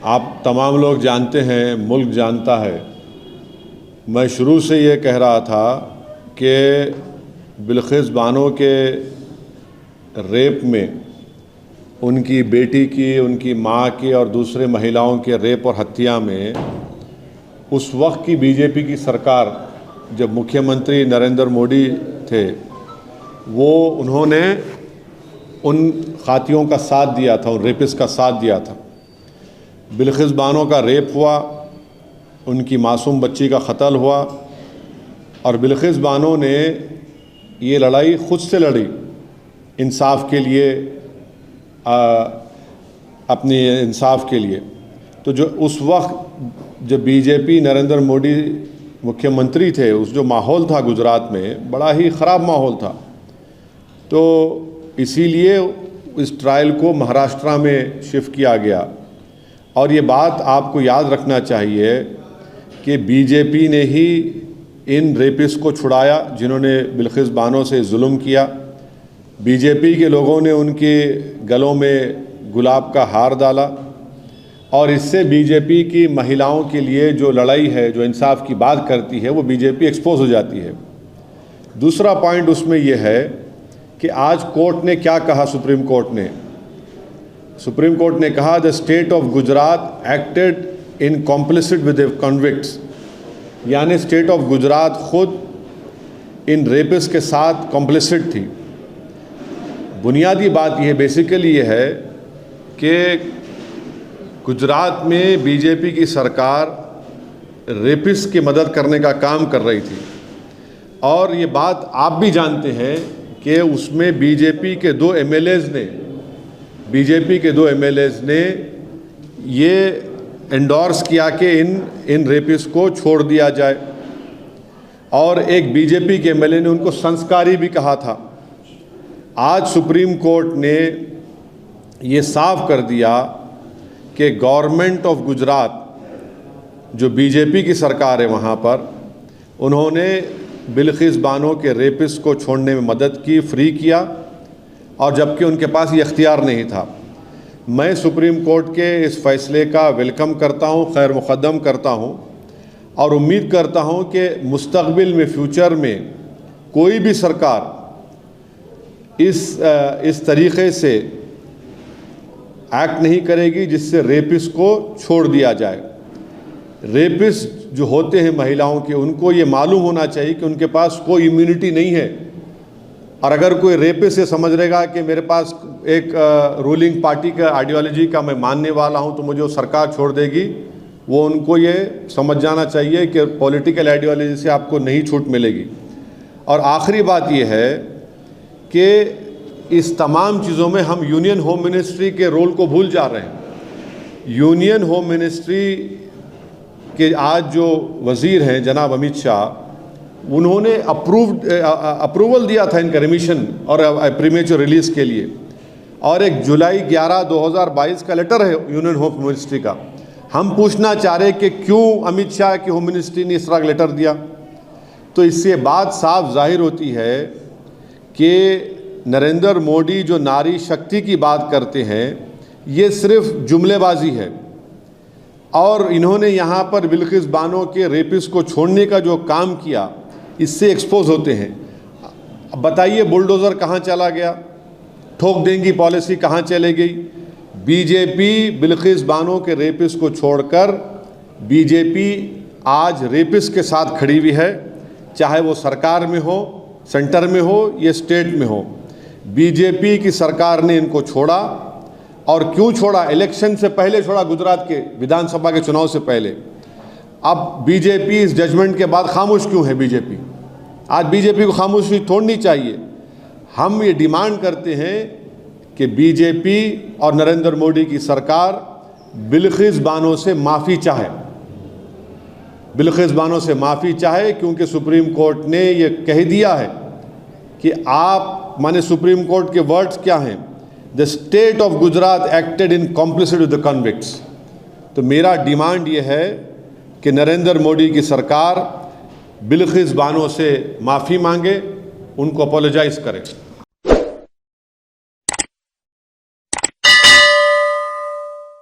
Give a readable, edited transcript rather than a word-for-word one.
आप तमाम लोग जानते हैं, मुल्क जानता है, मैं शुरू से ये कह रहा था कि बिल्किस बानो के रेप में, उनकी बेटी की, उनकी माँ की और दूसरे महिलाओं के रेप और हत्या में उस वक्त की बीजेपी की सरकार, जब मुख्यमंत्री नरेंद्र मोदी थे, उन्होंने उन खातियों का साथ दिया था, उन रेपिस्ट का साथ दिया था। बिल्किस बानो का रेप हुआ, उनकी मासूम बच्ची का कत्ल हुआ और बिल्किस बानो ने ये लड़ाई खुद से लड़ी इंसाफ के लिए, अपने इंसाफ के लिए। तो जो उस वक्त जब बीजेपी नरेंद्र मोदी मुख्यमंत्री थे, उस जो माहौल था गुजरात में, बड़ा ही ख़राब माहौल था। तो इसीलिए इस ट्रायल को महाराष्ट्र में शिफ्ट किया गया। और ये बात आपको याद रखना चाहिए कि बीजेपी ने ही इन रेपिस्ट को छुड़ाया जिन्होंने बिल्किस बानो से जुल्म किया। बीजेपी के लोगों ने उनके गलों में गुलाब का हार डाला और इससे बीजेपी की महिलाओं के लिए जो लड़ाई है, जो इंसाफ की बात करती है, वो बीजेपी एक्सपोज हो जाती है। दूसरा पॉइंट उसमें यह है कि आज कोर्ट ने क्या कहा, सुप्रीम कोर्ट ने कहा the state of Gujarat acted in complicit with convicts, यानी स्टेट ऑफ गुजरात खुद इन रेपिस्ट के साथ कॉम्प्लिसिट थी। बुनियादी बात यह बेसिकली ये है कि गुजरात में बीजेपी की सरकार रेपिस्ट की मदद करने का काम कर रही थी और ये बात आप भी जानते हैं कि उसमें बीजेपी के दो एमएलएज ने ये एंडोर्स किया कि इन रेपिस्ट को छोड़ दिया जाए और एक बीजेपी के एमएलए ने उनको संस्कारी भी कहा था। आज सुप्रीम कोर्ट ने ये साफ कर दिया कि गवर्नमेंट ऑफ गुजरात, जो बीजेपी की सरकार है वहाँ पर, उन्होंने बिल्किस बानो के रेपिस्ट को छोड़ने में मदद की, फ्री किया, और जबकि उनके पास ये इख्तियार नहीं था। मैं सुप्रीम कोर्ट के इस फैसले का वेलकम करता हूँ, खैर मुक़द्दम करता हूँ और उम्मीद करता हूँ कि मुस्तक़बिल में, फ्यूचर में कोई भी सरकार इस तरीक़े से एक्ट नहीं करेगी जिससे रेपिस्ट को छोड़ दिया जाए। रेपिस्ट जो होते हैं महिलाओं के, उनको ये मालूम होना चाहिए कि उनके पास कोई इम्यूनिटी नहीं है और अगर कोई रेपिस्ट ये समझ रहेगा कि मेरे पास एक रूलिंग पार्टी का आइडियोलॉजी का मैं मानने वाला हूं तो मुझे वो सरकार छोड़ देगी, वो उनको ये समझ जाना चाहिए कि पॉलिटिकल आइडियोलॉजी से आपको नहीं छूट मिलेगी। और आखिरी बात ये है कि इस तमाम चीज़ों में हम यूनियन होम मिनिस्ट्री के रोल को भूल जा रहे हैं। यूनियन होम मिनिस्ट्री के आज जो वज़ीर हैं जनाब अमित शाह, उन्होंने अप्रूवल दिया था इनका रिमिशन और प्रीमेच्योर रिलीज़ के लिए, और एक जुलाई 11, 2022 का लेटर है यूनियन होम मिनिस्ट्री का। हम पूछना चाह रहे कि क्यों अमित शाह की होम मिनिस्ट्री ने इस तरह का लेटर दिया। तो इससे बात साफ जाहिर होती है कि नरेंद्र मोदी जो नारी शक्ति की बात करते हैं, ये सिर्फ जुमलेबाजी है और इन्होंने यहाँ पर बिल्किस बानो के रेपिस्ट को छोड़ने का जो काम किया, इससे एक्सपोज होते हैं। अब बताइए बुलडोज़र कहाँ चला गया, ठोक देंगी पॉलिसी कहाँ चले गई। बीजेपी बिल्किस बानो के रेपिस्ट को छोड़कर बीजेपी आज रेपिस्ट के साथ खड़ी हुई है, चाहे वो सरकार में हो, सेंटर में हो या स्टेट में हो। बीजेपी की सरकार ने इनको छोड़ा, और क्यों छोड़ा? इलेक्शन से पहले छोड़ा, गुजरात के विधानसभा के चुनाव से पहले। अब बीजेपी इस जजमेंट के बाद खामोश क्यों है? बीजेपी आज बीजेपी को खामोशी तोड़नी चाहिए। हम ये डिमांड करते हैं कि बीजेपी और नरेंद्र मोदी की सरकार बिल्किस बानो से माफ़ी चाहे, बिल्किस बानो से माफ़ी चाहे, क्योंकि सुप्रीम कोर्ट ने ये कह दिया है कि आप, माने सुप्रीम कोर्ट के वर्ड्स क्या हैं, the state of Gujarat acted in complicit with the convicts. तो मेरा डिमांड ये है कि नरेंद्र मोदी की सरकार बिल्किस बानो से माफ़ी मांगे, उनको अपोलोजाइज़ करे।